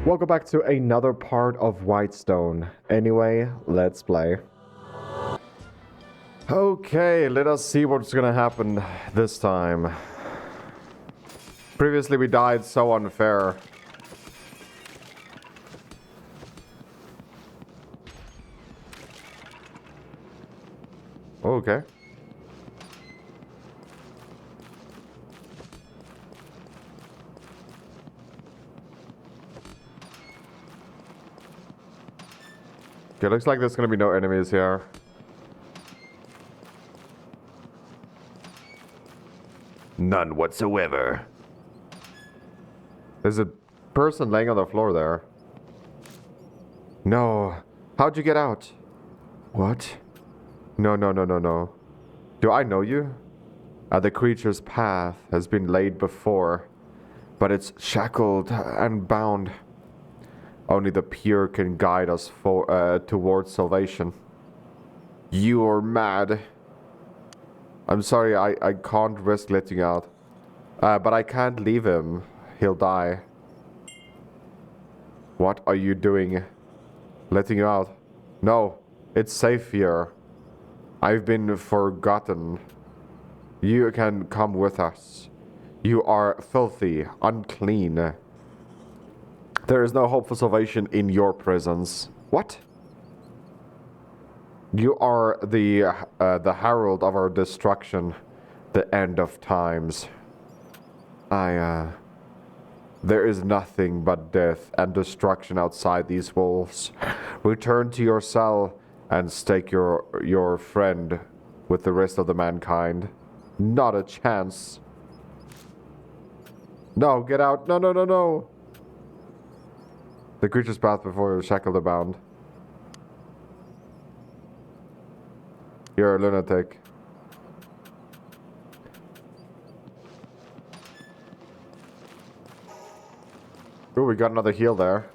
Welcome back to another part of Whitestone. Anyway, let's play. Okay, let us see what's gonna happen this time. Previously we died so unfair. Okay. Okay, looks like there's gonna be no enemies here. None whatsoever. There's a person laying on the floor there. No. How'd you get out? What? No. Do I know you? The creature's path has been laid before, but it's shackled and bound. Only the pure can guide us towards salvation. You're mad. I'm sorry, I can't risk letting you out. But I can't leave him. He'll die. What are you doing? Letting you out? No, it's safe here. I've been forgotten. You can come with us. You are filthy, unclean. There is no hope for salvation in your presence. What? You are the herald of our destruction, the end of times. There is nothing but death and destruction outside these walls. Return to your cell and stake your friend with the rest of the mankind. Not a chance. No, get out. No. The creature's path before was shackled and bound. You're a lunatic. Ooh, we got another heal there.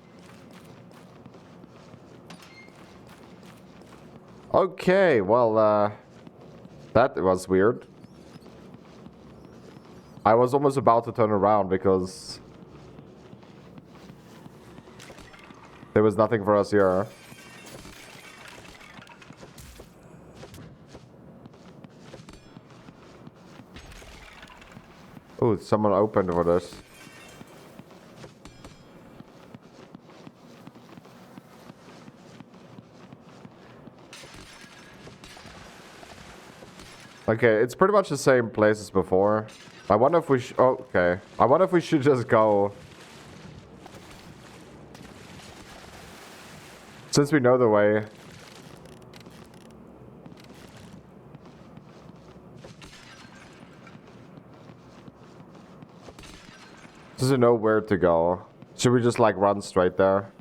Okay, well, that was weird. I was almost about to turn around because there was nothing for us here. Oh, someone opened for this. Okay, it's pretty much the same place as before. I wonder if we should... Oh, okay. I wonder if we should just go... Since we know the way. Does it know where to go? Should we just like run straight there?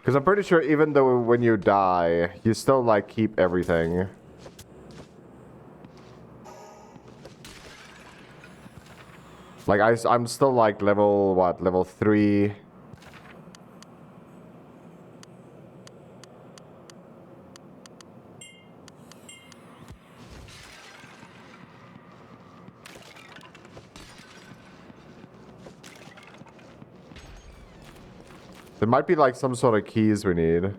Because I'm pretty sure even though when you die, you still like keep everything. Like I'm still like level, what, level 3. There might be like some sort of keys we need.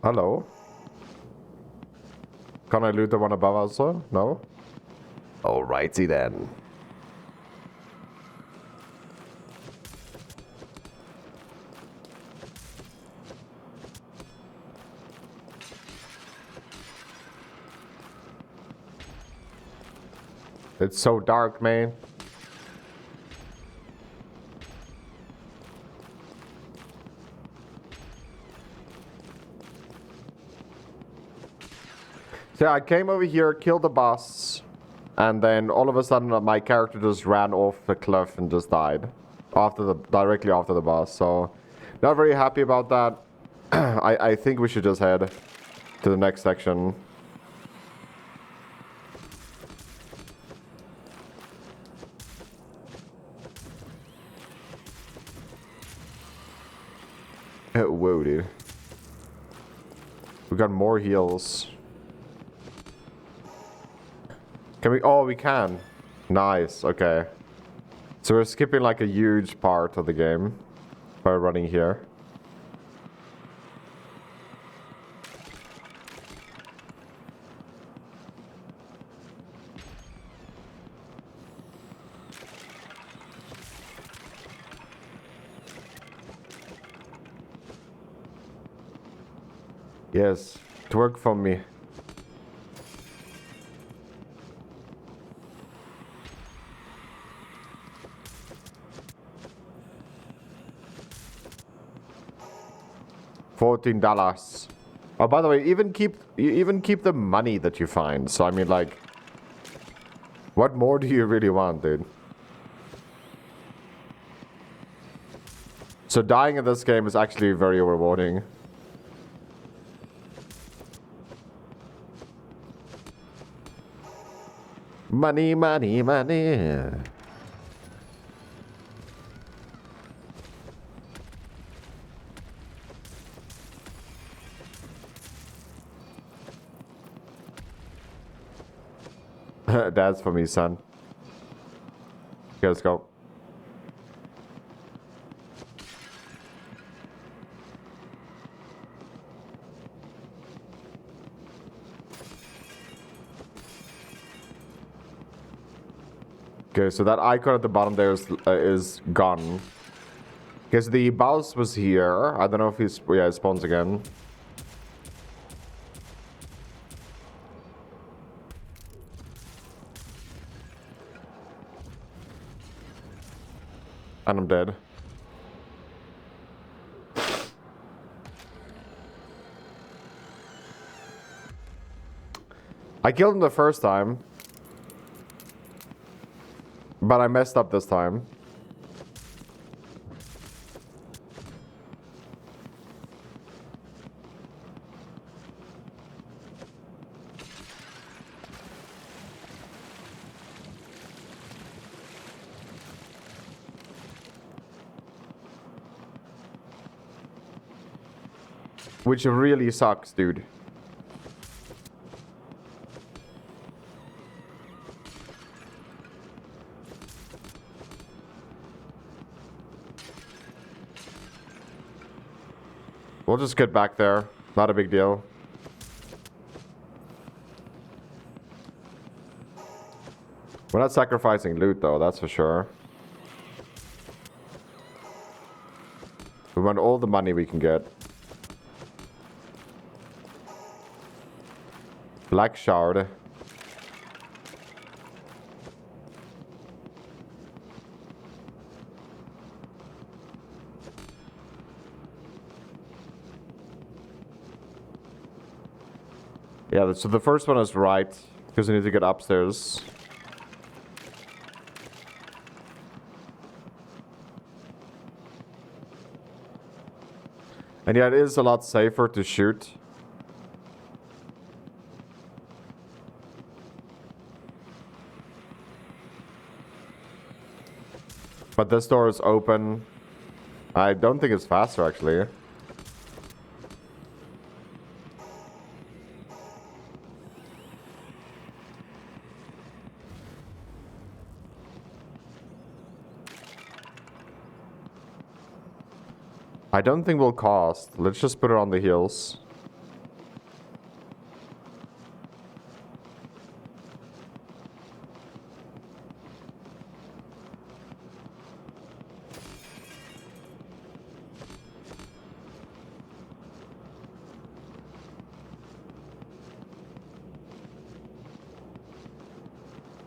Hello? Can I loot the one above also? No? Alrighty then. It's so dark, man. So yeah, I came over here, killed the boss, and then all of a sudden my character just ran off the cliff and just died directly after the boss. So not very happy about that. I think we should just head to the next section. Whoa, dude. We got more heals. Can we? Oh, we can. Nice. Okay. So we're skipping like a huge part of the game by running here. Yes, twerk for me. $14. Oh, by the way, even keep the money that you find. So I mean, like, what more do you really want, dude? So dying in this game is actually very rewarding. Money, money, money. That's for me, son. Okay, let's go. Okay, so that icon at the bottom there is gone. Okay, so the boss was here. I don't know if he's... Yeah, it spawns again. And I'm dead. I killed him the first time. But I messed up this time. Which really sucks, dude. We'll just get back there. Not a big deal. We're not sacrificing loot, though, that's for sure. We want all the money we can get. Black shard. Yeah, so the first one is right, because we need to get upstairs. And yeah, it is a lot safer to shoot. But this door is open. I don't think it's faster, actually. I don't think we'll cost. Let's just put it on the heels.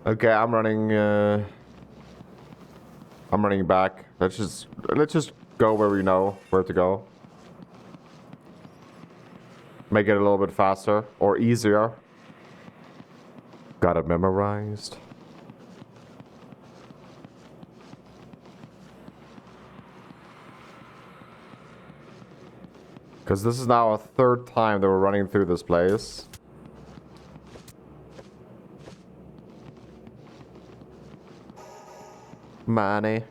Okay, I'm running back. Let's just go where we know where to go. Make it a little bit faster or easier. Got it memorized. Because this is now a third time that we're running through this place. Money.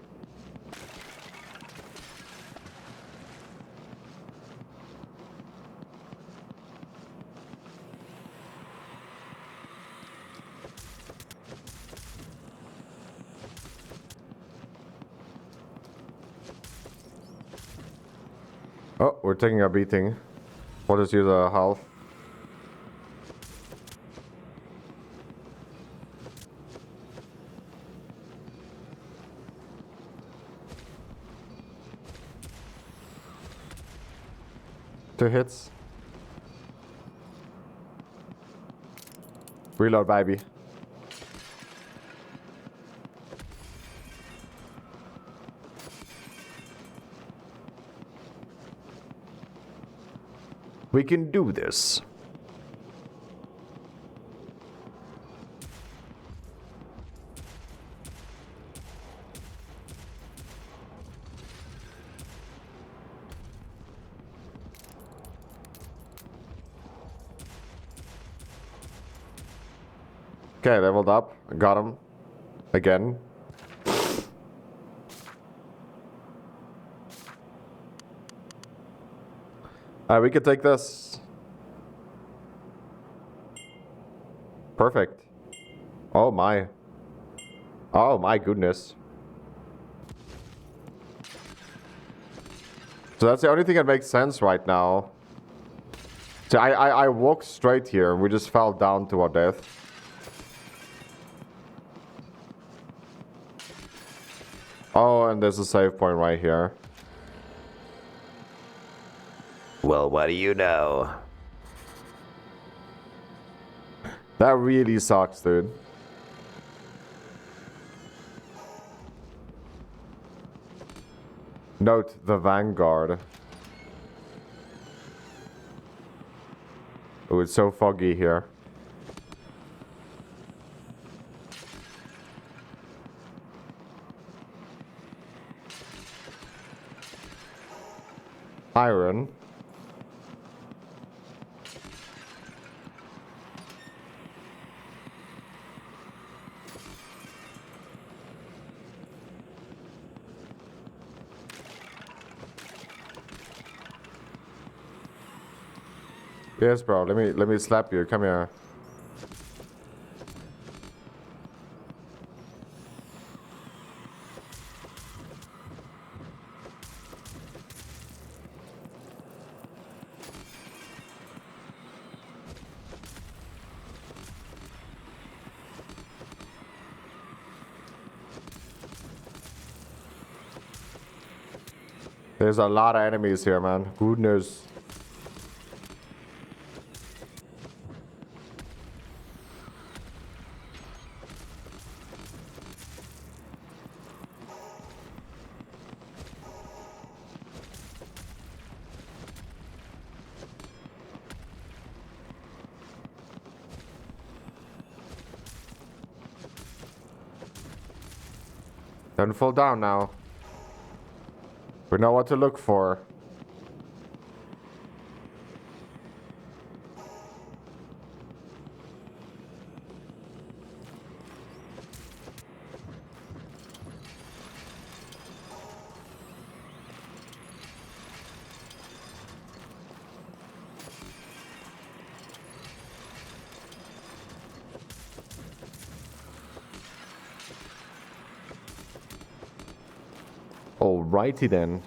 Oh, we're taking a beating. We'll just use a health. Two hits. Reload, baby. We can do this. Okay, leveled up. Got him. Again. We could take this. Perfect. Oh my. Oh my goodness. So that's the only thing that makes sense right now. So I walked straight here and we just fell down to our death. Oh, and there's a save point right here. Well, what do you know? That really sucks, dude. Note the Vanguard. Oh, it's so foggy here. Iron. Yes, bro. Let me slap you. Come here. There's a lot of enemies here, man. Goodness. Don't fall down now. We know what to look for. Alrighty then.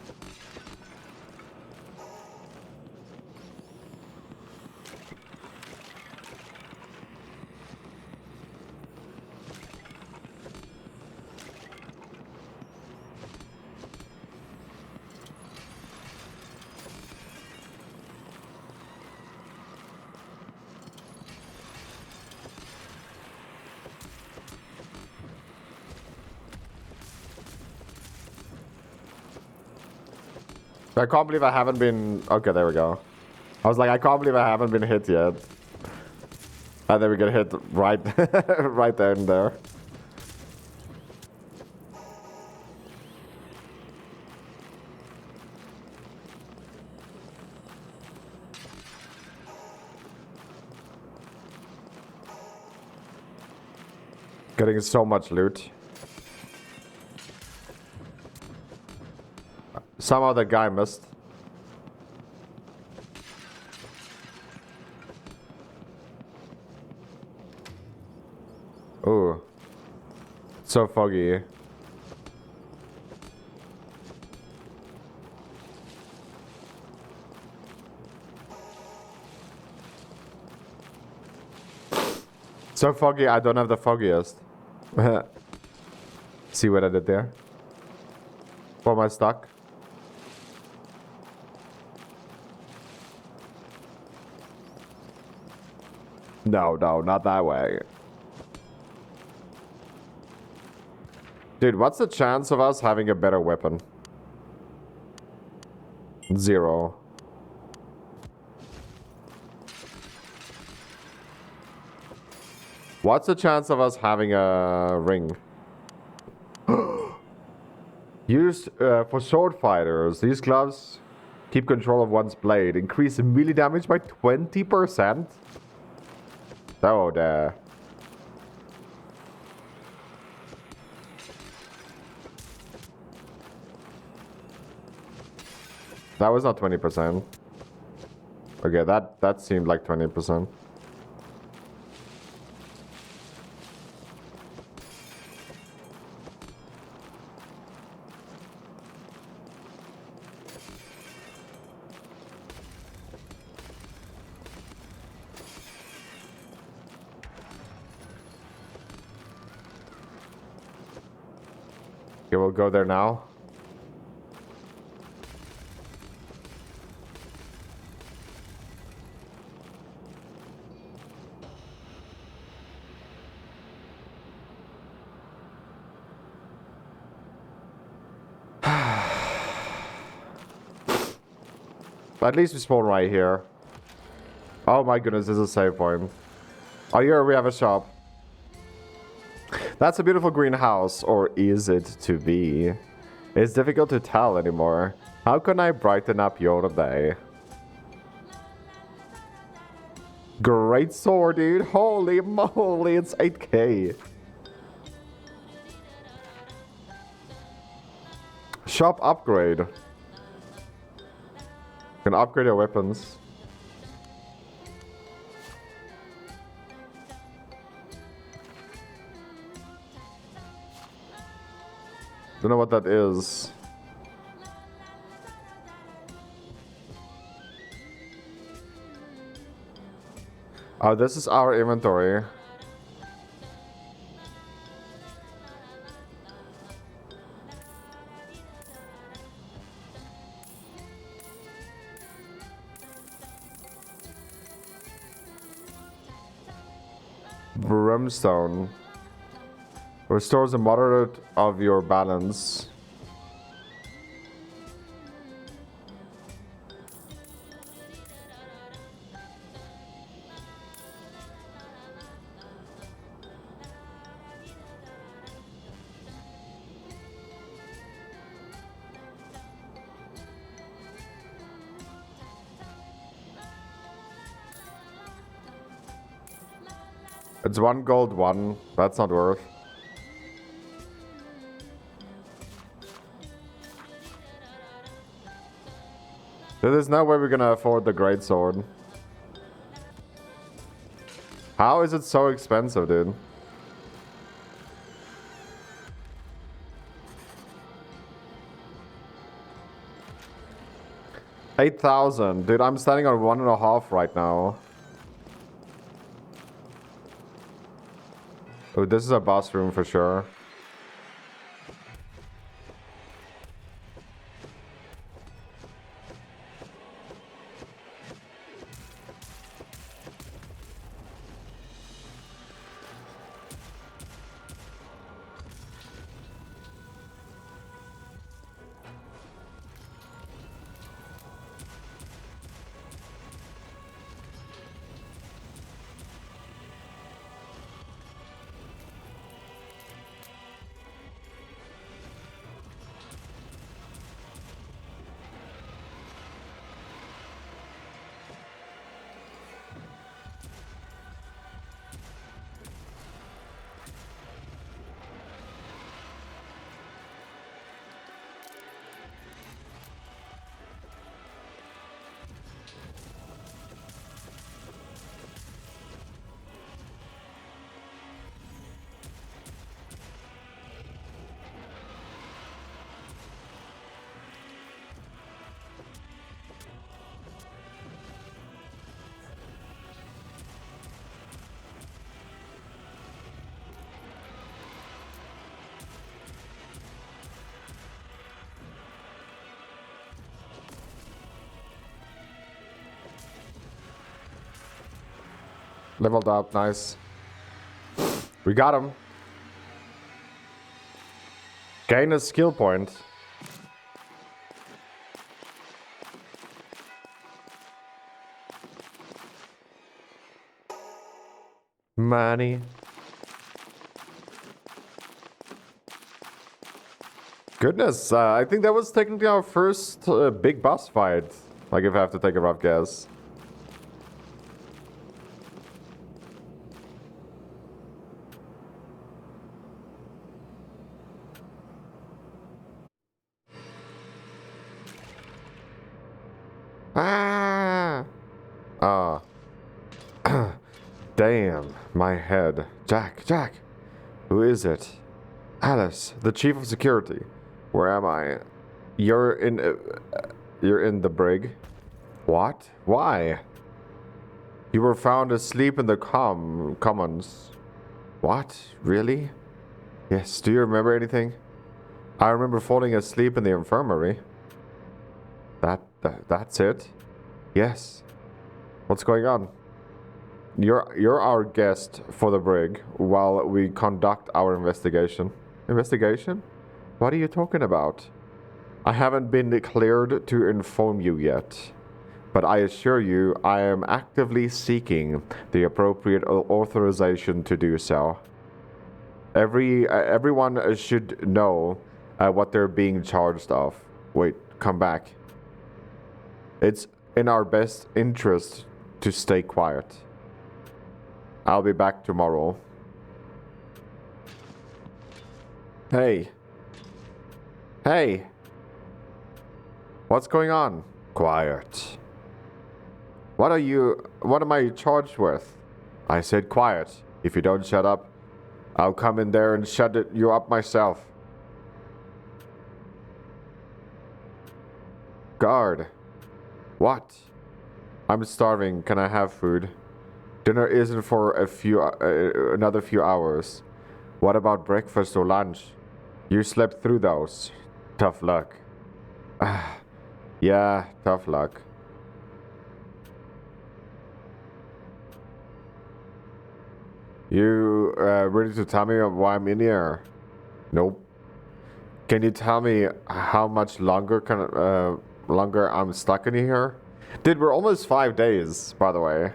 I can't believe I haven't been... Okay, there we go. I was like, I can't believe I haven't been hit yet. And then we get hit right, right there and there. Getting so much loot. Somehow that guy missed. Ooh. So foggy. So foggy, I don't have the foggiest. See what I did there? Or am I stuck? No, not that way. Dude, what's the chance of us having a better weapon? 0. What's the chance of us having a ring? Used for sword fighters, these gloves keep control of one's blade. Increase melee damage by 20%. Oh, there. That was not 20%. Okay, that seemed like 20%. Okay, we'll go there now. At least we spawn right here. Oh my goodness, this is a save point. Oh, here we have a shop. That's a beautiful greenhouse, or is it to be? It's difficult to tell anymore. How can I brighten up your day? Great sword, dude. Holy moly, it's 8K. Shop upgrade. You can upgrade your weapons. Don't know what that is. Oh, this is our inventory. Brimstone. Restores a moderate of your balance. It's 1 gold 1. That's not worth. There's no way we're gonna afford the great sword. How is it so expensive, dude? $8,000. Dude, I'm standing on 1.5 right now. Oh, this is a boss room for sure. Leveled up, nice. We got him. Gain a skill point. Money. Goodness, I think that was technically our first big boss fight. Like if I have to take a rough guess. Ah! Ah. Damn, my head. Jack, who is it? Alice, the chief of security. Where am I? You're in the brig. What? Why? You were found asleep in the commons. What? Really? Yes, do you remember anything? I remember falling asleep in the infirmary. That's it? Yes. What's going on? You're our guest for the brig while we conduct our investigation. Investigation? What are you talking about? I haven't been cleared to inform you yet, but I assure you I am actively seeking the appropriate authorization to do so. Everyone should know what they're being charged of. Wait, come back. It's in our best interest to stay quiet. I'll be back tomorrow. Hey. Hey. What's going on? Quiet. What am I charged with? I said quiet. If you don't shut up, I'll come in there and shut you up myself. Guard. What? I'm starving. Can I have food? Dinner isn't for another few hours. What about breakfast or lunch? You slept through those. Tough luck. Yeah, tough luck. You ready to tell me why I'm in here? Nope. Can you tell me how much longer I'm stuck in here? Dude, we're almost 5 days, by the way.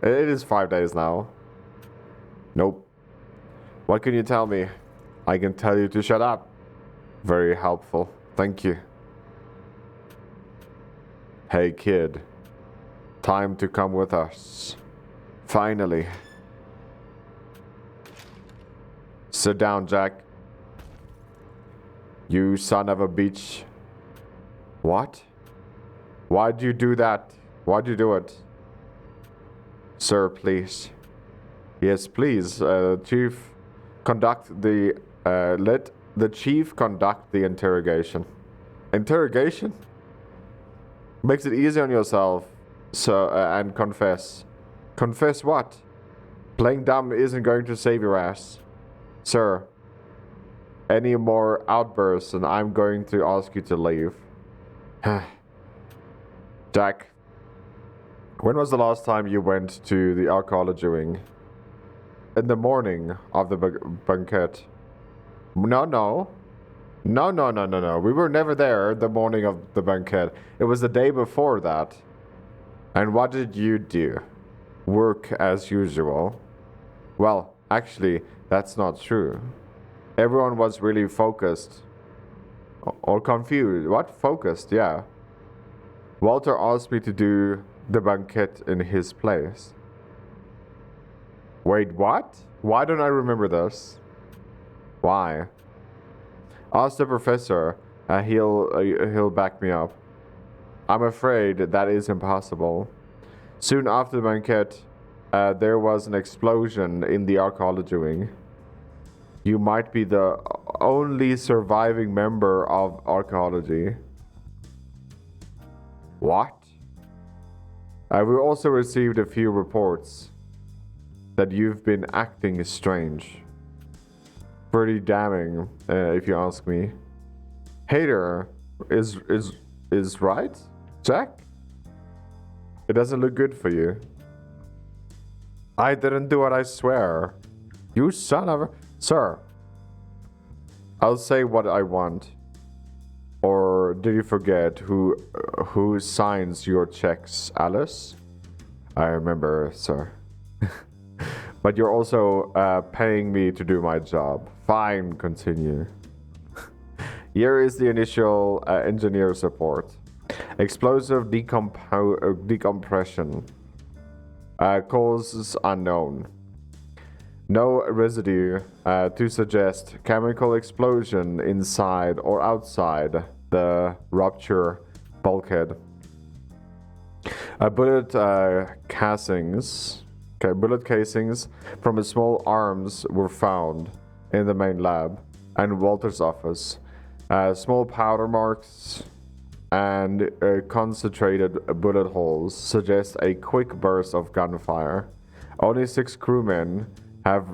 It is 5 days now. Nope. What can you tell me? I can tell you to shut up. Very helpful. Thank you. Hey kid. Time to come with us. Finally. Sit down, Jack. You son of a bitch. What? Why'd you do that? Why'd you do it? Sir, please. Yes, please. Chief, let the chief conduct the interrogation. Interrogation? Makes it easy on yourself, so and confess. Confess what? Playing dumb isn't going to save your ass. Sir, any more outbursts and I'm going to ask you to leave. Jack, when was the last time you went to the archaeology wing? In the morning of the banquet. No. We were never there the morning of the banquet. It was the day before that. And what did you do? Work as usual? Well, actually, that's not true. Everyone was really focused. Or confused. What? Focused, yeah. Walter asked me to do the banquet in his place. Wait, what? Why don't I remember this? Why? Ask the professor. He'll back me up. I'm afraid that is impossible. Soon after the banquet, there was an explosion in the archaeology wing. You might be the only surviving member of archaeology. What? We also received a few reports that you've been acting strange. Pretty damning, if you ask me. Hater is right, Jack? It doesn't look good for you. I didn't do it, I swear. You son of a... Sir, I'll say what I want. Or did you forget who signs your checks, Alice? I remember, sir. But you're also paying me to do my job. Fine, continue. Here is the initial engineer support. Explosive decompression. Causes unknown. No residue to suggest chemical explosion inside or outside the rupture bulkhead. Bullet casings from a small arms were found in the main lab and Walter's office. Small powder marks and concentrated bullet holes suggest a quick burst of gunfire. Only 6 crewmen have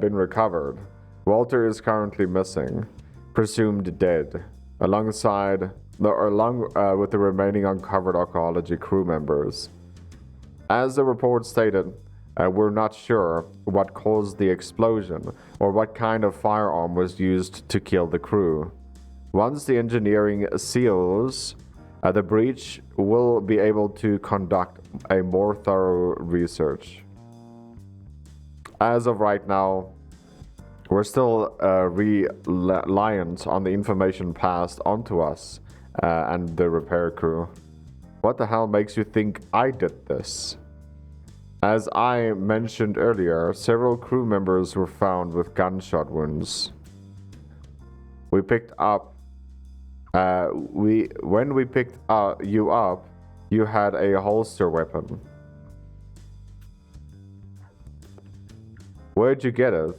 been recovered. Walter is currently missing, presumed dead, along with the remaining uncovered archaeology crew members. As the report stated, we're not sure what caused the explosion or what kind of firearm was used to kill the crew. Once the engineering seals the breach, we'll be able to conduct a more thorough research. As of right now, we're still reliant on the information passed on to us and the repair crew. What the hell makes you think I did this? As I mentioned earlier, several crew members were found with gunshot wounds. We picked up when we picked you up, you had a holster weapon. Where'd you get it?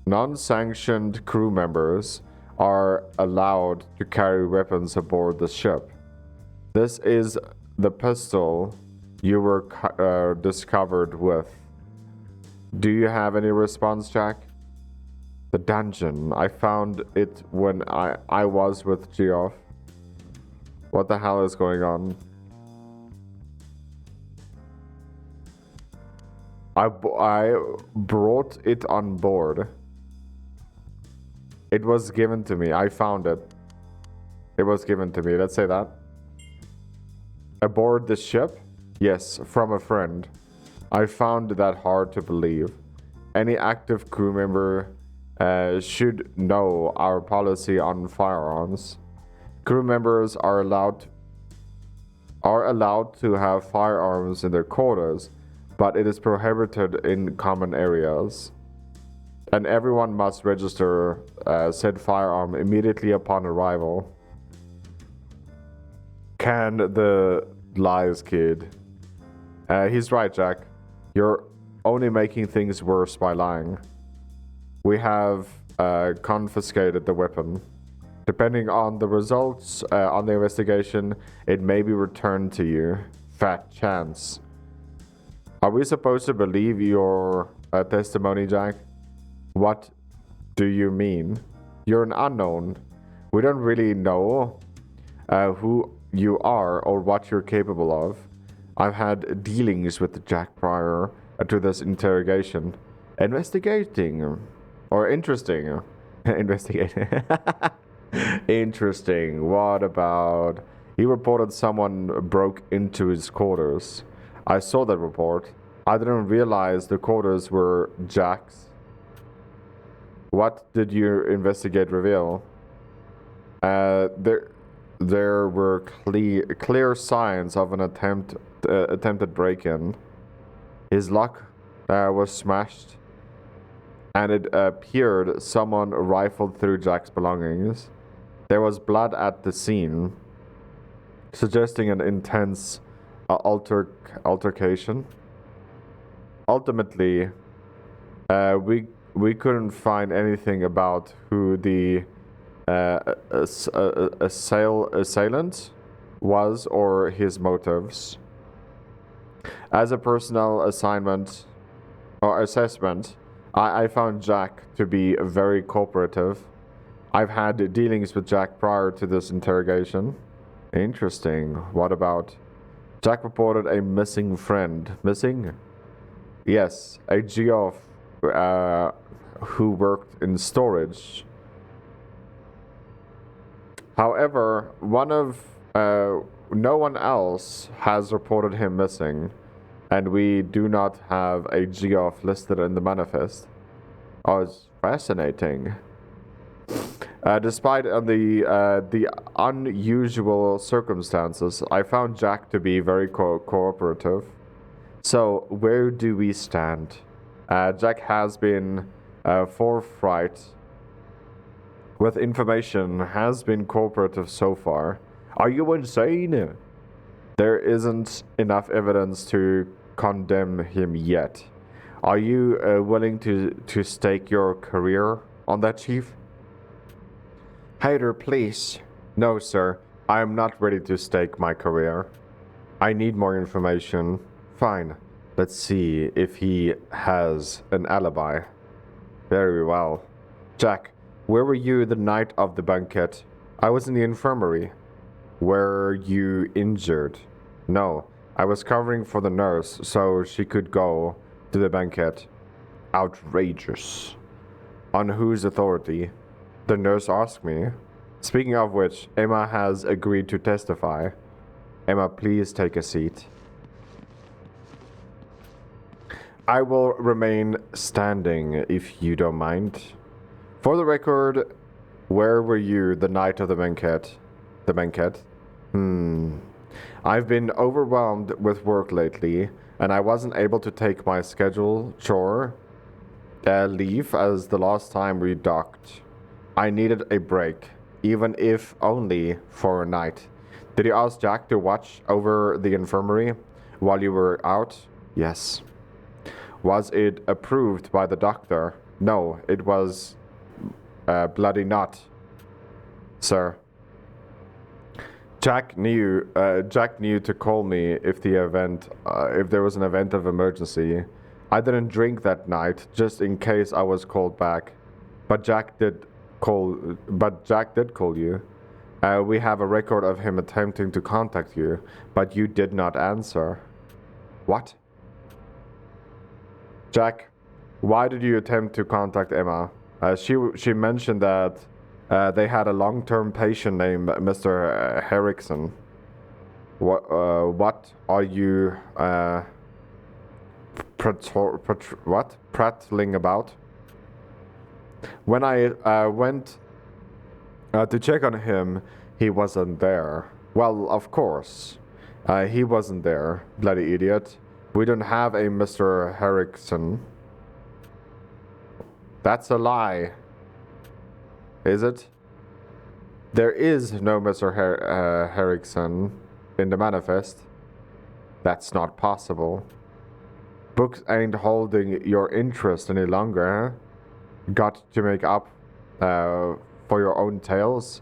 Non-sanctioned crew members are allowed to carry weapons aboard the ship. This is the pistol you were discovered with. Do you have any response, Jack? The dungeon. I found it when I was with Geoff. What the hell is going on? I brought it on board. It was given to me. I found it. It was given to me. Let's say that. Aboard the ship? Yes, from a friend. I found that hard to believe. Any active crew member should know our policy on firearms. Crew members are allowed to have firearms in their quarters, but it is prohibited in common areas. And everyone must register said firearm immediately upon arrival. Can the lies, kid. He's right, Jack. You're only making things worse by lying. We have confiscated the weapon. Depending on the results on the investigation, it may be returned to you. Fat chance. Are we supposed to believe your testimony, Jack? What do you mean? You're an unknown. We don't really know who you are or what you're capable of. I've had dealings with Jack prior to this interrogation. Investigating. Or interesting. Investigating. Interesting. What about... He reported someone broke into his quarters. I saw that report. I didn't realize the quarters were Jack's. What did your investigate reveal? There were clear signs of an attempted break-in. His lock was smashed, and it appeared someone rifled through Jack's belongings. There was blood at the scene, suggesting an intense altercation. Ultimately, we couldn't find anything about who the assailant was or his motives. As a personal assignment or assessment, I found Jack to be very cooperative. I've had dealings with Jack prior to this interrogation. Interesting. What about Jack reported a missing friend. Missing? Yes, a geoff who worked in storage. However, no one else has reported him missing, and we do not have a geoff listed in the manifest. Oh, it's fascinating. Despite the unusual circumstances, I found Jack to be very cooperative. So, where do we stand? Jack has been forthright with information, has been cooperative so far. Are you insane? There isn't enough evidence to condemn him yet. Are you willing to stake your career on that, Chief? Hater, please. No, sir. I am not ready to stake my career. I need more information. Fine. Let's see if he has an alibi. Very well. Jack, where were you the night of the banquet? I was in the infirmary. Were you injured? No. I was covering for the nurse so she could go to the banquet. Outrageous. On whose authority? The nurse asked me. Speaking of which, Emma has agreed to testify. Emma, please take a seat. I will remain standing if you don't mind. For the record, where were you the night of the banquet? The banquet? I've been overwhelmed with work lately, and I wasn't able to take my scheduled chore leave as the last time we docked. I needed a break, even if only for a night. Did you ask Jack to watch over the infirmary while you were out? Yes. Was it approved by the doctor? No, it was bloody not, sir. Jack knew to call me if there was an event of emergency. I didn't drink that night, just in case I was called back. But Jack did call you. We have a record of him attempting to contact you, but you did not answer. What? Jack, why did you attempt to contact Emma? She mentioned that they had a long-term patient named Mr. Henriksen. What are you prattling about? When I went to check on him, he wasn't there. Well, of course, he wasn't there, bloody idiot. We don't have a Mr. Henriksen. That's a lie. Is it? There is no Mr. Henriksen in the manifest. That's not possible. Books ain't holding your interest any longer, huh? Got to make up for your own tales?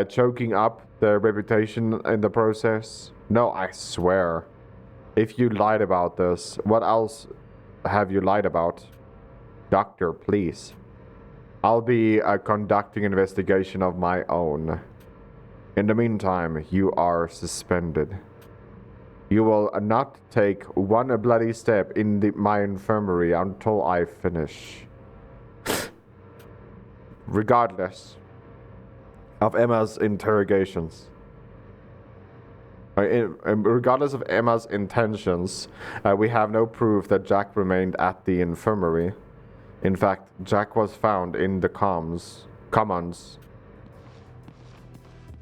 Choking up their reputation in the process? No, I swear. If you lied about this, what else have you lied about? Doctor, please. I'll be conducting investigation of my own. In the meantime, you are suspended. You will not take one bloody step in my infirmary until I finish. Regardless of Emma's interrogations. Regardless of Emma's intentions, we have no proof that Jack remained at the infirmary. In fact, Jack was found in the commons.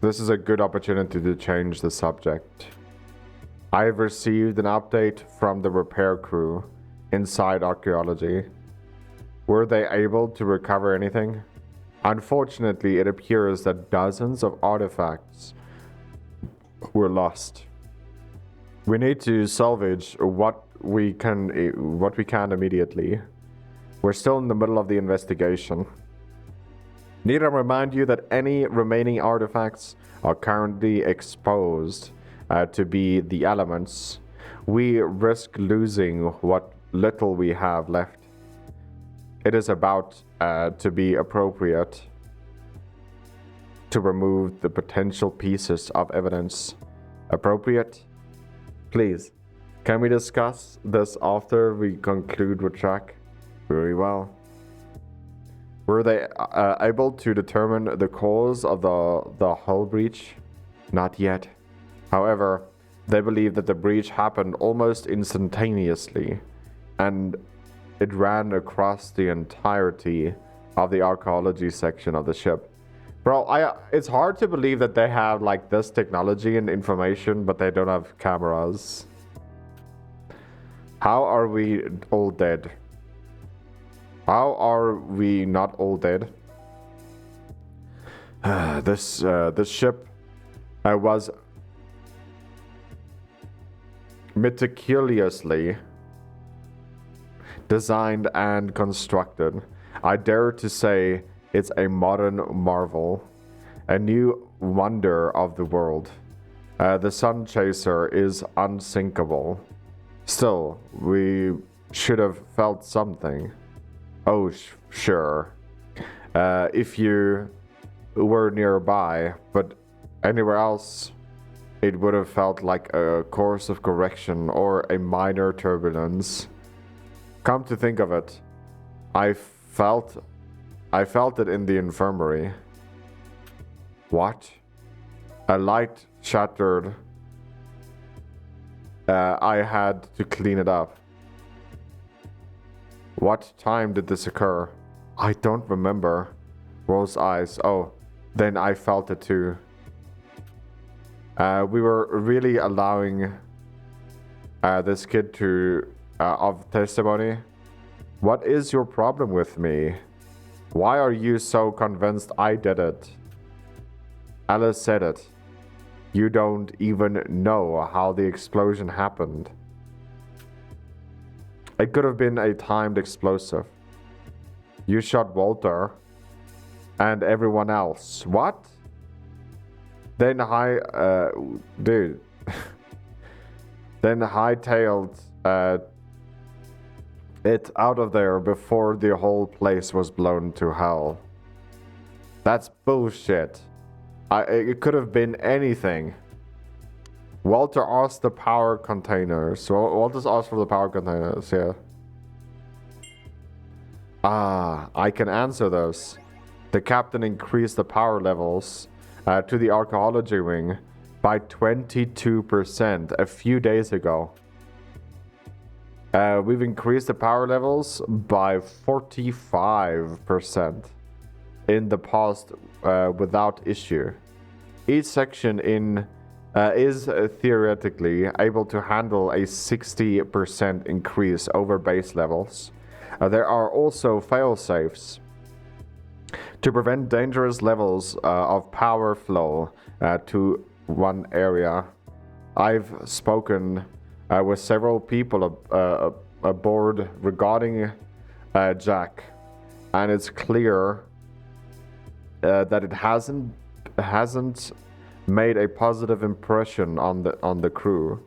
This is a good opportunity to change the subject. I have received an update from the repair crew inside archaeology. Were they able to recover anything? Unfortunately, it appears that dozens of artifacts were lost. We need to salvage what we can immediately. We're still in the middle of the investigation. Need to remind you that any remaining artifacts are currently exposed to be the elements. We risk losing what little we have left. It is about to be appropriate to remove the potential pieces of evidence appropriate? Please, can we discuss this after we conclude with Jack? Very well. Were they able to determine the cause of the hull breach? Not yet. However, they believe that the breach happened almost instantaneously, and it ran across the entirety of the archaeology section of the ship. Bro, it's hard to believe that they have like this technology and information, but they don't have cameras. How are we all dead? How are we not all dead? This ship was meticulously designed and constructed. I dare to say it's a modern marvel, a new wonder of the world. The Sun Chaser is unsinkable. Still, we should have felt something. Oh, sure. If you were nearby, but anywhere else, it would have felt like a course of correction or a minor turbulence. Come to think of it, I felt it in the infirmary. What? A light shattered. I had to clean it up. What time did this occur? I don't remember. Rose eyes. Oh, then I felt it too. We were really allowing this kid to of testimony. What is your problem with me? Why are you so convinced I did it? Alice said it. You don't even know how the explosion happened. It could have been a timed explosive. You shot Walter and everyone else. What? Then dude. Then hightailed it out of there before the whole place was blown to hell. That's bullshit. It could have been anything. Walter asked the power containers. So Walter's asked for the power containers, yeah. Ah, I can answer those. The captain increased the power levels to the archaeology wing by 22% a few days ago. We've increased the power levels by 45% in the past without issue. Each section is theoretically able to handle a 60% increase over base levels. There are also fail-safes to prevent dangerous levels of power flow to one area. I've spoken with several people aboard regarding Jack, and it's clear that it hasn't made a positive impression on the crew.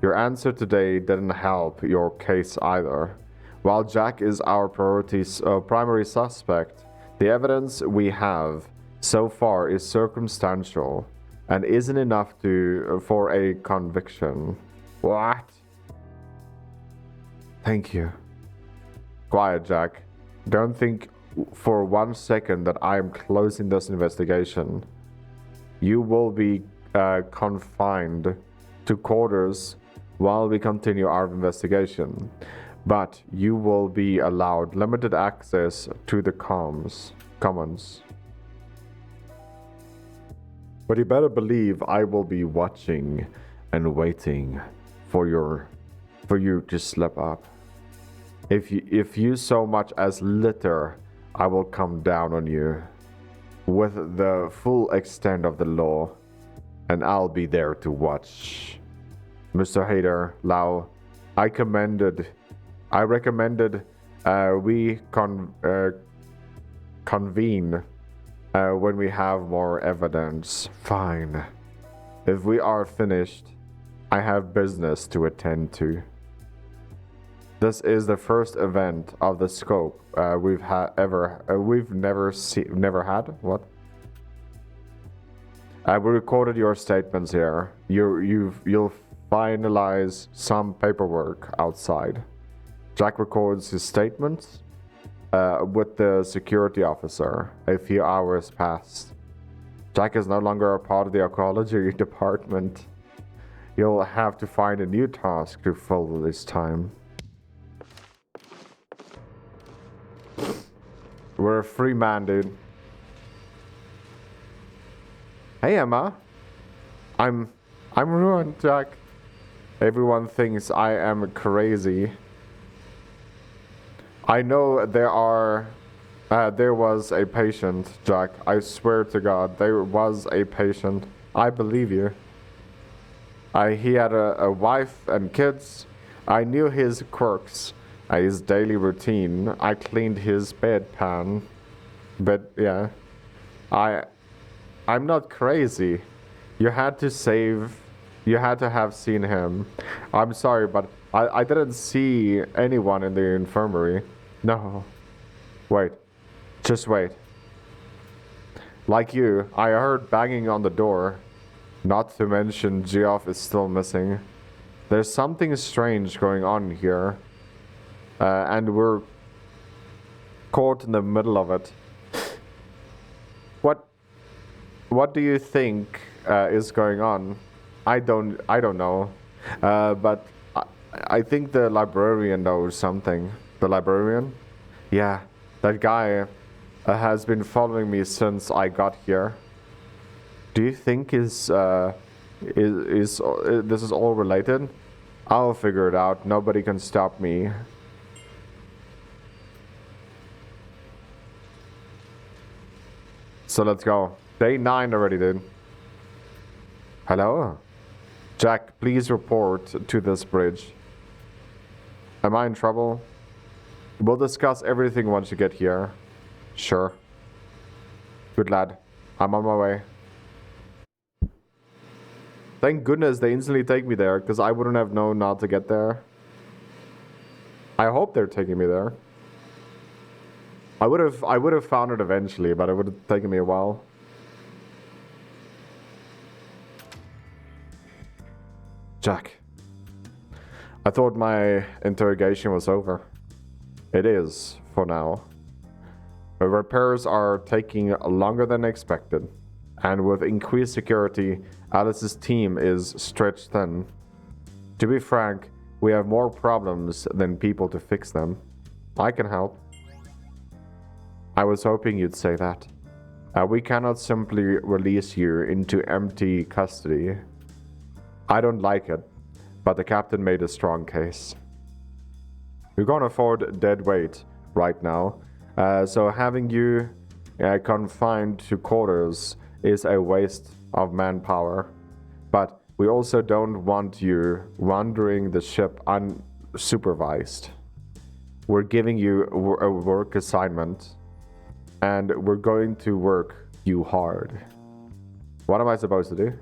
Your answer today didn't help your case either. While Jack is our primary suspect, the evidence we have so far is circumstantial and isn't enough for a conviction. What? Thank you. Quiet, Jack. Don't think for 1 second that I am closing this investigation. You will be confined to quarters while we continue our investigation, but you will be allowed limited access to the commons. But you better believe I will be watching and waiting for you to slip up. If you so much as litter, I will come down on you with the full extent of the law, and I'll be there to watch. Mr. Hader, Lau, I recommended we convene when we have more evidence. Fine. If we are finished, I have business to attend to. This is the first event of the scope we've never had. What? We recorded your statements here. You'll finalize some paperwork outside. Jack records his statements with the security officer. A few hours pass. Jack is no longer a part of the archaeology department. You'll have to find a new task to fill this time. We're a free man, dude. Hey, Emma. I'm ruined, Jack. Everyone thinks I am crazy. I know there was a patient, Jack. I swear to God, there was a patient. I believe you. He had a wife and kids. I knew his quirks, his daily routine. I cleaned his bedpan. But yeah, I'm not crazy. You had to have seen him. I'm sorry, but I didn't see anyone in the infirmary. No. Wait. Just wait. Like you, I heard banging on the door. Not to mention Geoff is still missing. There's something strange going on here. And we're caught in the middle of it. What do you think is going on? I don't know. But I think the librarian knows something. The librarian? Yeah, that guy has been following me since I got here. Do you think this is all related? I'll figure it out. Nobody can stop me. So let's go. Day 9 already, dude. Hello? Jack, please report to this bridge. Am I in trouble? We'll discuss everything once you get here. Sure. Good lad. I'm on my way. Thank goodness they instantly take me there, because I wouldn't have known not to get there. I hope they're taking me there. I would have found it eventually, but it would have taken me a while. Jack. I thought my interrogation was over. It is, for now. The repairs are taking longer than expected, and with increased security, Alice's team is stretched thin. To be frank, we have more problems than people to fix them. I can help. I was hoping you'd say that. We cannot simply release you into empty custody. I don't like it, but the captain made a strong case. We can't afford dead weight right now, so having you confined to quarters is a waste of manpower. But we also don't want you wandering the ship unsupervised. We're giving you a work assignment, and we're going to work you hard. What am I supposed to do?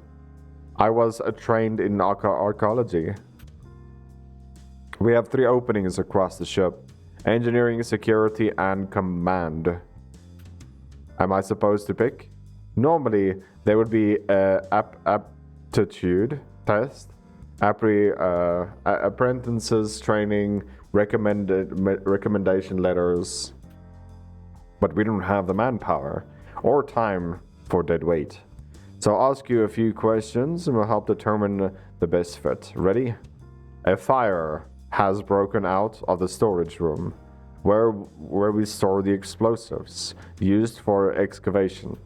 I was trained in archaeology. We have 3 openings across the ship: engineering, security, and command. Am I supposed to pick? Normally, there would be an aptitude test, apprentices training, recommendation letters. But we don't have the manpower or time for dead weight. So I'll ask you a few questions and we'll help determine the best fit. Ready? A fire has broken out of the storage room where we store the explosives used for excavation.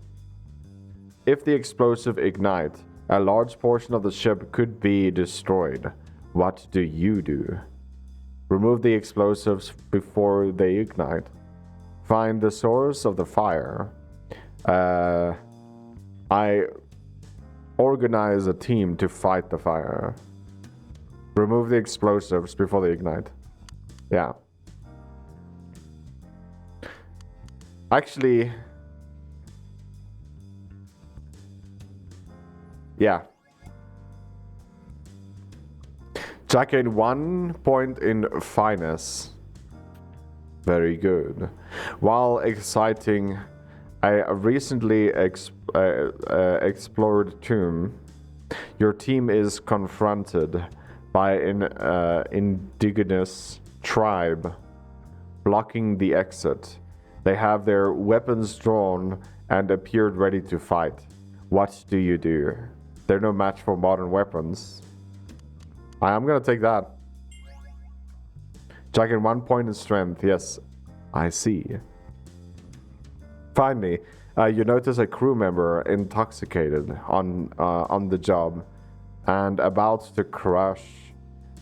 If the explosive ignites, a large portion of the ship could be destroyed. What do you do? Remove the explosives before they ignite. Find the source of the fire. I organize a team to fight the fire. Remove the explosives before they ignite. Yeah. Actually, yeah. Jack gained 1 point in finesse. Very good. While exciting A recently explored tomb. Your team is confronted by an indigenous tribe blocking the exit. They have their weapons drawn and appeared ready to fight. What do you do? They're no match for modern weapons. I'm gonna take that. Jack in 1 point in strength. Yes, I see. Finally, you notice a crew member intoxicated on the job and about to crush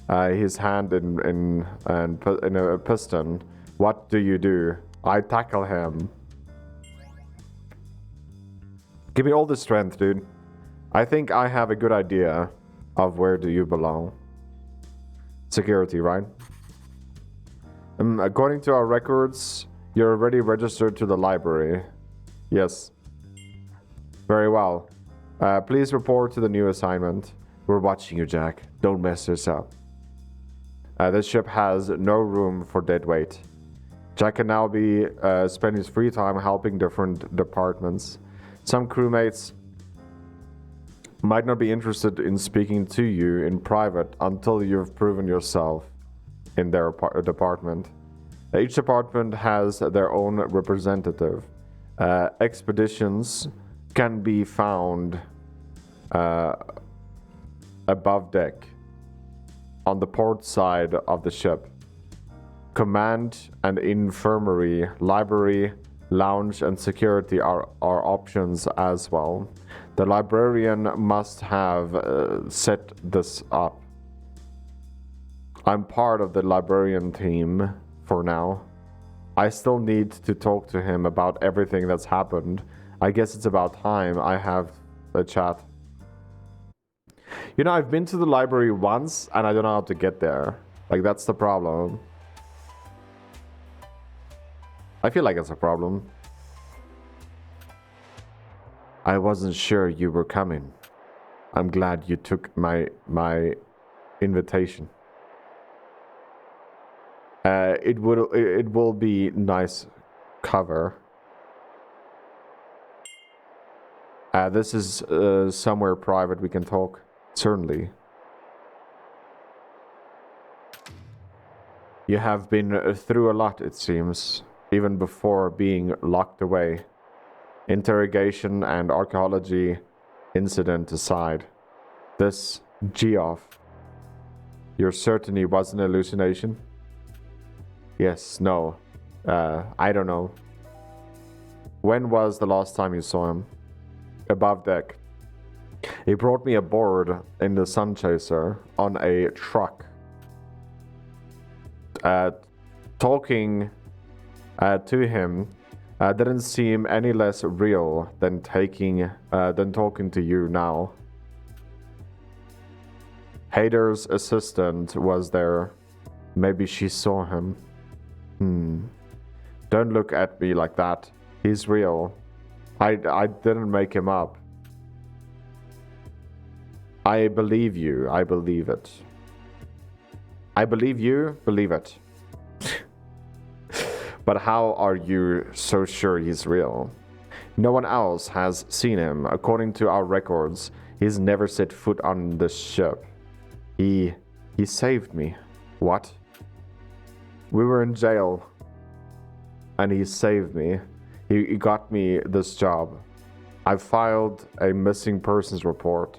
his hand in a piston. What do you do? I tackle him. Give me all the strength, dude. I think I have a good idea of where do you belong. Security, right? According to our records, you're already registered to the library. Yes. Very well. Please report to the new assignment. We're watching you, Jack. Don't mess this up. This ship has no room for dead weight. Jack can now be spend his free time helping different departments. Some crewmates might not be interested in speaking to you in private until you've proven yourself in their department. Each department has their own representative. Expeditions can be found above deck on the port side of the ship. Command and infirmary, library, lounge, and security are options as well. The librarian must have set this up. I'm part of the librarian team for now. I still need to talk to him about everything that's happened. I guess it's about time I have a chat. You know, I've been to the library once and I don't know how to get there. Like, that's the problem. I feel like it's a problem. I wasn't sure you were coming. I'm glad you took my invitation. It will be nice cover. This is somewhere private we can talk. Certainly. You have been through a lot, it seems, even before being locked away. Interrogation and archaeology incident aside. This Geoff, you're certain he was an hallucination? Yes, no. I don't know. When was the last time you saw him? Above deck. He brought me aboard in the Sun Chaser on a truck. Talking to him didn't seem any less real than talking to you now. Hader's assistant was there. Maybe she saw him. Don't look at me like that. He's real. I didn't make him up. I believe you. I believe it. I believe you. Believe it. But how are you so sure he's real? No one else has seen him. According to our records, he's never set foot on the ship. He saved me. What? We were in jail. And he saved me. He got me this job. I filed a missing persons report.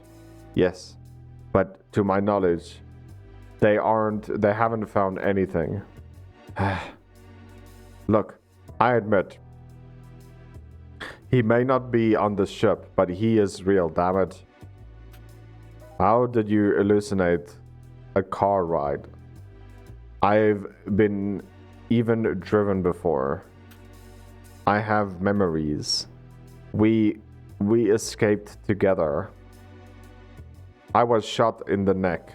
Yes. But to my knowledge, they haven't found anything. Look, I admit, he may not be on the ship, but he is real, damn it. How did you hallucinate a car ride? I've been even driven before. I have memories. We escaped together. I was shot in the neck.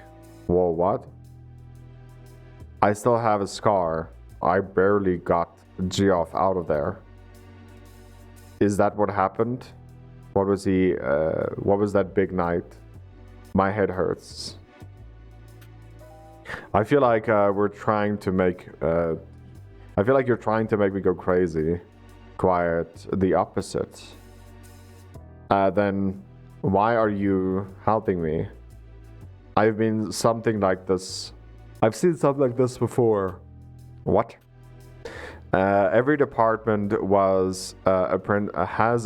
Whoa, what? I still have a scar. I barely got Geoff out of there. Is that what happened? What was that big night? My head hurts. I feel like you're trying to make me go crazy. quite the opposite. Then why are you helping me? I've been something like this. I've seen something like this before. What? Every department has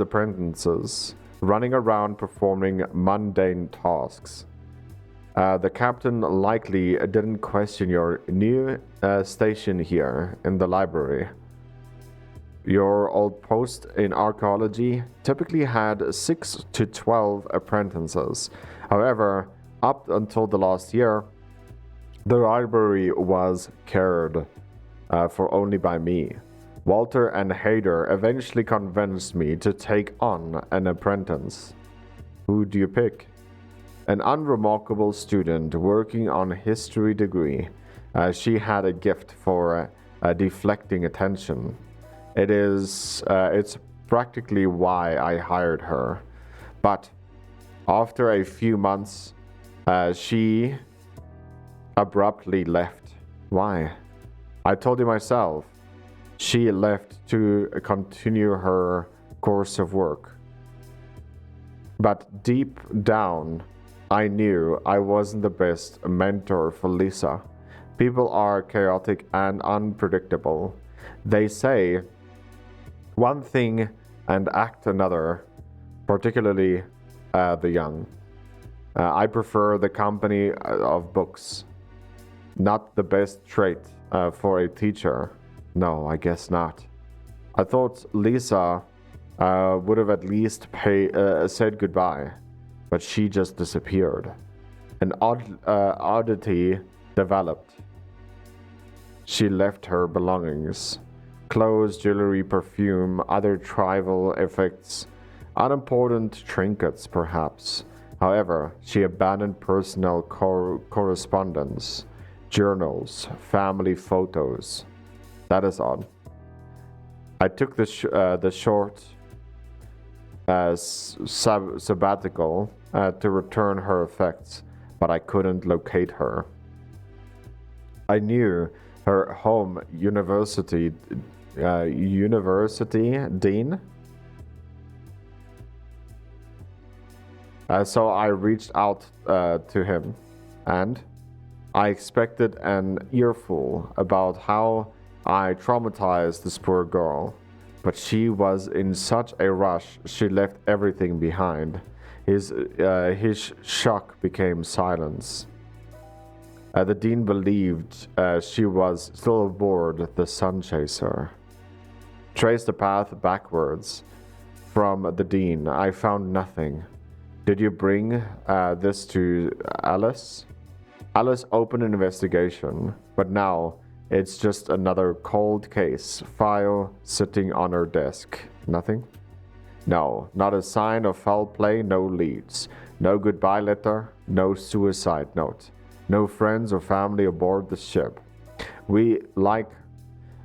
apprentices running around performing mundane tasks. The captain likely didn't question your new station here in the library. Your old post in archaeology typically had 6 to 12 apprentices. However, up until the last year, the library was cared for only by me. Walter and Hader eventually convinced me to take on an apprentice. Who do you pick? An unremarkable student working on a history degree. She had a gift for deflecting attention. It's practically why I hired her. But after a few months, she abruptly left. Why? I told you myself. She left to continue her course of work. But deep down, I knew I wasn't the best mentor for Lisa. People are chaotic and unpredictable. They say one thing and act another, particularly the young. I prefer the company of books. Not the best trait for a teacher. No, I guess not. I thought Lisa would have at least said goodbye, but she just disappeared. An oddity developed. She left her belongings. Clothes, jewelry, perfume, other trivial effects, unimportant trinkets perhaps. However, she abandoned personal correspondence, journals, family photos. That is odd. I took the short sabbatical to return her effects, but I couldn't locate her. I knew her home university dean. So I reached out to him, and I expected an earful about how I traumatized this poor girl. But she was in such a rush, she left everything behind. His shock became silence. The dean believed she was still aboard the Sun Chaser. Traced the path backwards from the dean. I found nothing. Did you bring this to Alice? Alice opened an investigation, but now it's just another cold case file sitting on her desk. Nothing? No, not a sign of foul play, no leads. No goodbye letter, no suicide note. No friends or family aboard the ship. We like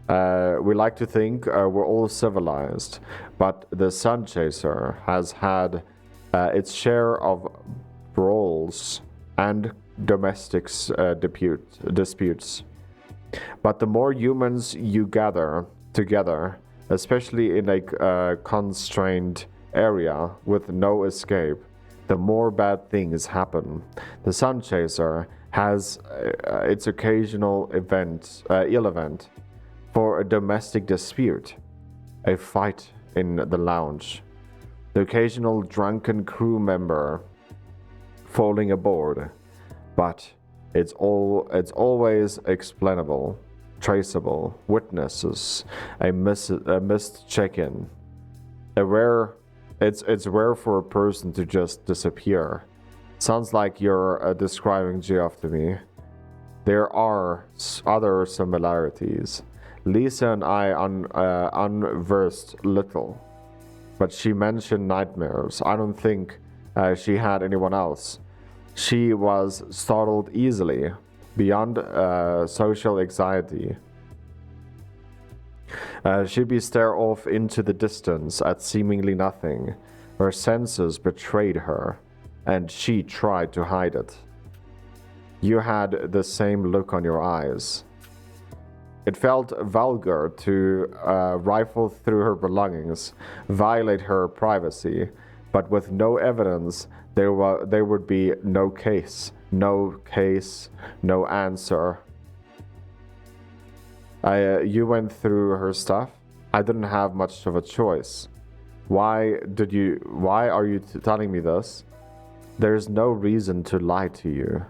to think we're all civilized, but the Sun Chaser has had its share of brawls and domestic disputes. But the more humans you gather together, especially in a constrained area with no escape, the more bad things happen. The Sun Chaser has its occasional ill event for a domestic dispute, a fight in the lounge, the occasional drunken crew member falling aboard, but it's always explainable, traceable, witnesses, a missed check-in. It's rare for a person to just disappear. Sounds like you're describing Geoff to me. There are other similarities. Lisa and I unversed little, but she mentioned nightmares. I don't think she had anyone else. She was startled easily, beyond social anxiety. She'd be stare off into the distance at seemingly nothing. Her senses betrayed her, and she tried to hide it. You had the same look on your eyes. It felt vulgar to rifle through her belongings, violate her privacy, but with no evidence, there would be no case, no answer. You went through her stuff. I didn't have much of a choice. Why are you telling me this? There's no reason to lie to you.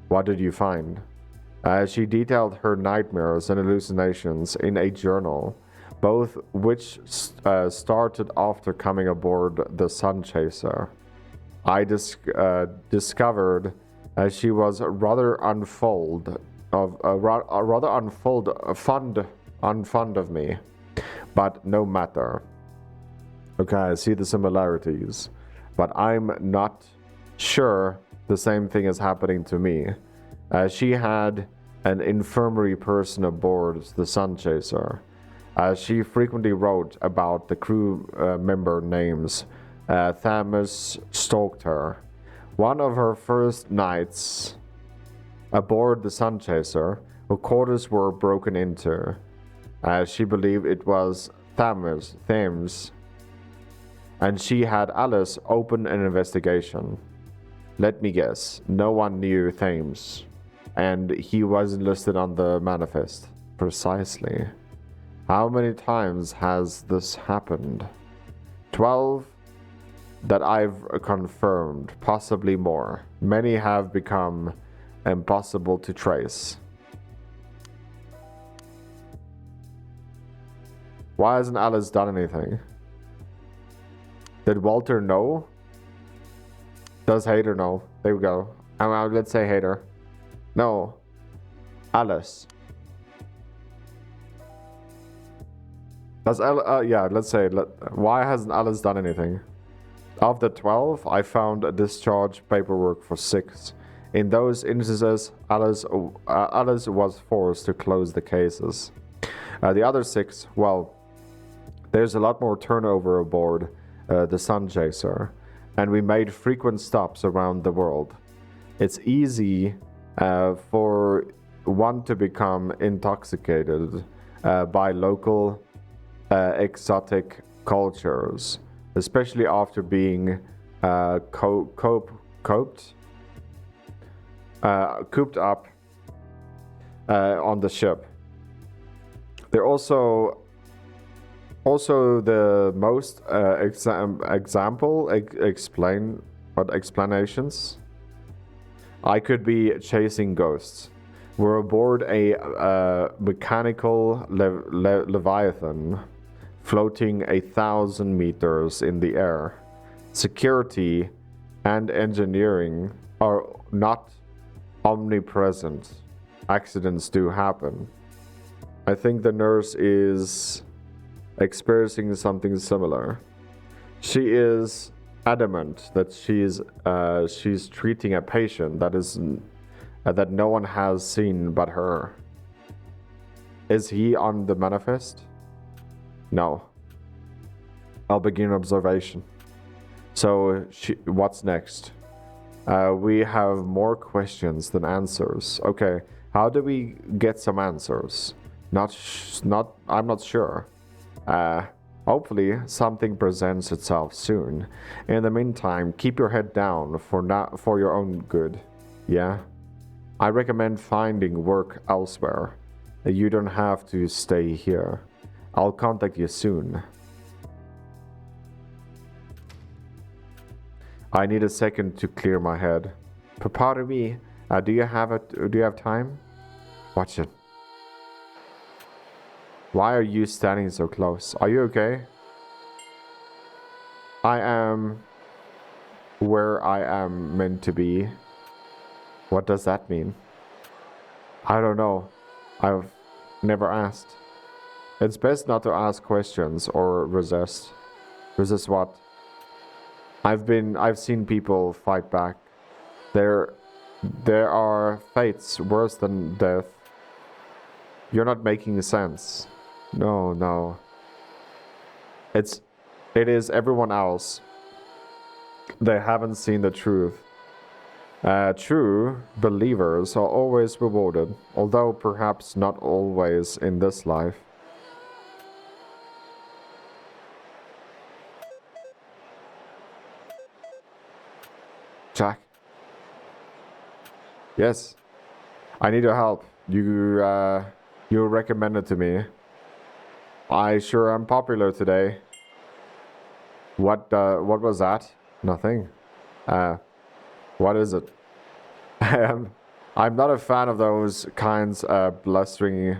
What did you find? She detailed her nightmares and hallucinations in a journal, both which started after coming aboard the Sun Chaser. I discovered she was rather unfond of me, but no matter. Okay, I see the similarities, but I'm not sure the same thing is happening to me. She had an infirmary person aboard the Sun Chaser. She frequently wrote about the crew member names. Thamus stalked her. One of her first nights aboard the Sun Chaser, her quarters were broken into. She believed it was Thames, and she had Alice open an investigation. Let me guess, no one knew Thames, and he wasn't listed on the manifest. Precisely. How many times has this happened? 12 that I've confirmed, possibly more. Many have become impossible to trace. Why hasn't Alice done anything? Did Walter know? Does Hater know? There we go. Let's say Hater. No. Alice. Yeah, let's say. Why hasn't Alice done anything? Of the 12, I found a discharge paperwork for 6. In those instances, Alice was forced to close the cases. The other 6, well, there's a lot more turnover aboard the Sun Chaser, and we made frequent stops around the world. It's easy for one to become intoxicated by local exotic cultures, especially after being cooped up on the ship. They're also the most explanations. I could be chasing ghosts. We're aboard a mechanical leviathan floating 1,000 meters in the air. Security and engineering are not omnipresent. Accidents do happen. I think the nurse is experiencing something similar. She is adamant that she's treating a patient that no one has seen but her. Is he on the manifest? No. I'll begin observation. So, what's next? We have more questions than answers. Okay, how do we get some answers? I'm not sure. Hopefully something presents itself soon. In the meantime, keep your head down for your own good. Yeah? I recommend finding work elsewhere. You don't have to stay here. I'll contact you soon. I need a second to clear my head. Pardon me. Do you have time? Watch it. Why are you standing so close? Are you okay? I am where I am meant to be. What does that mean? I don't know. I've never asked. It's best not to ask questions or resist. Resist what? I've seen people fight back. There are fates worse than death. You're not making sense. No. It is everyone else. They haven't seen the truth. True believers are always rewarded, although perhaps not always in this life. Jack? Yes. I need your help. You recommended to me. I sure am popular today. What was that? Nothing. What is it? I'm not a fan of those kinds of blustering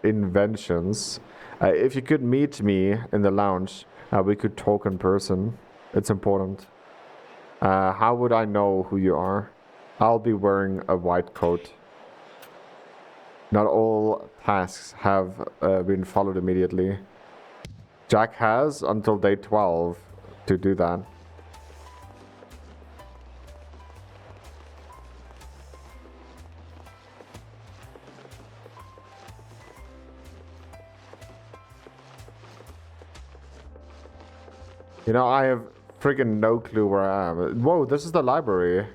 inventions. If you could meet me in the lounge, we could talk in person. It's important. How would I know who you are? I'll be wearing a white coat. Not all tasks have been followed immediately. Jack has until day 12 to do that. You know, I have freaking no clue where I am. Whoa, this is the library.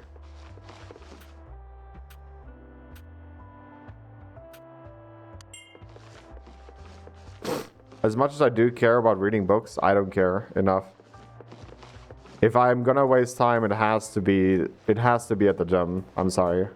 As much as I do care about reading books, I don't care enough. If I'm gonna waste time, it has to be at the gym. I'm sorry.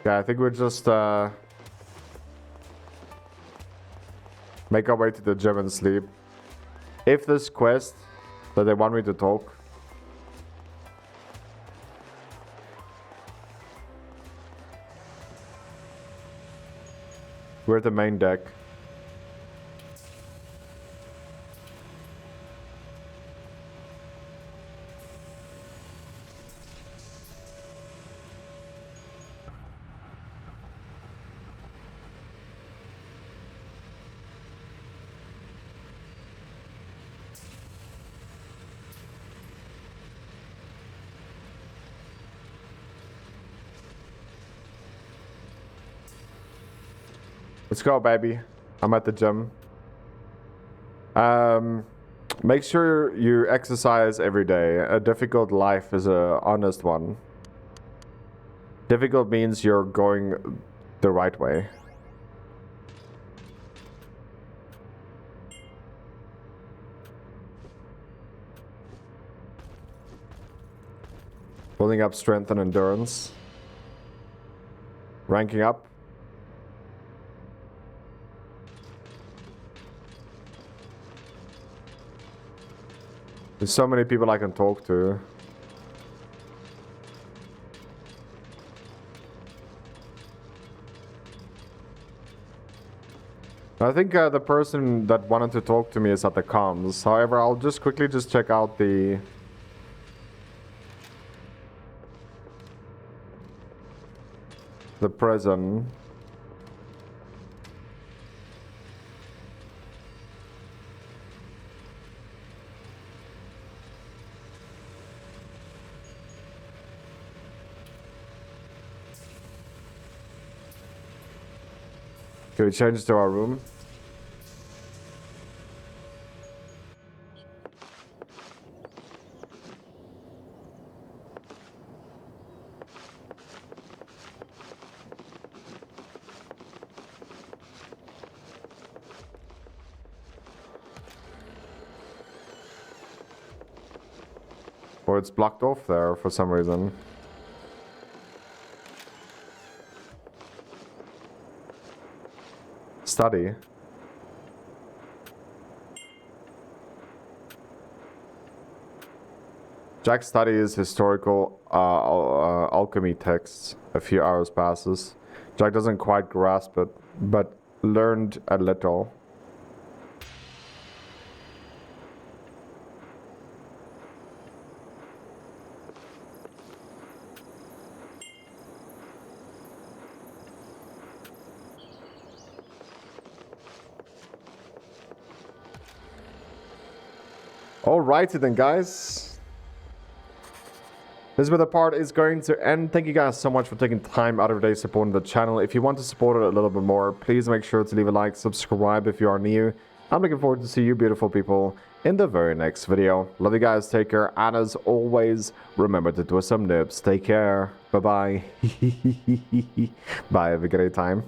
Yeah, I think we'll just make our way to the gym and sleep. If this quest that they want me to talk. We're at the main deck. Let's go, baby. I'm at the gym. Make sure you exercise every day. A difficult life is a honest one. Difficult means you're going the right way. Building up strength and endurance. Ranking up. There's so many people I can talk to. I think the person that wanted to talk to me is at the comms. However, I'll just quickly check out the prison. Can we change to our room? Or it's blocked off there for some reason. Study. Jack studies historical alchemy texts. A few hours passes. Jack doesn't quite grasp it, but learned a little. Alrighty then, guys. This is where the part is going to end. Thank you guys so much for taking time out of your day supporting the channel. If you want to support it a little bit more, please make sure to leave a like, subscribe if you are new. I'm looking forward to see you beautiful people in the very next video. Love you guys, take care, and as always, remember to do some nibs. Take care. Bye-bye. Bye, have a great time.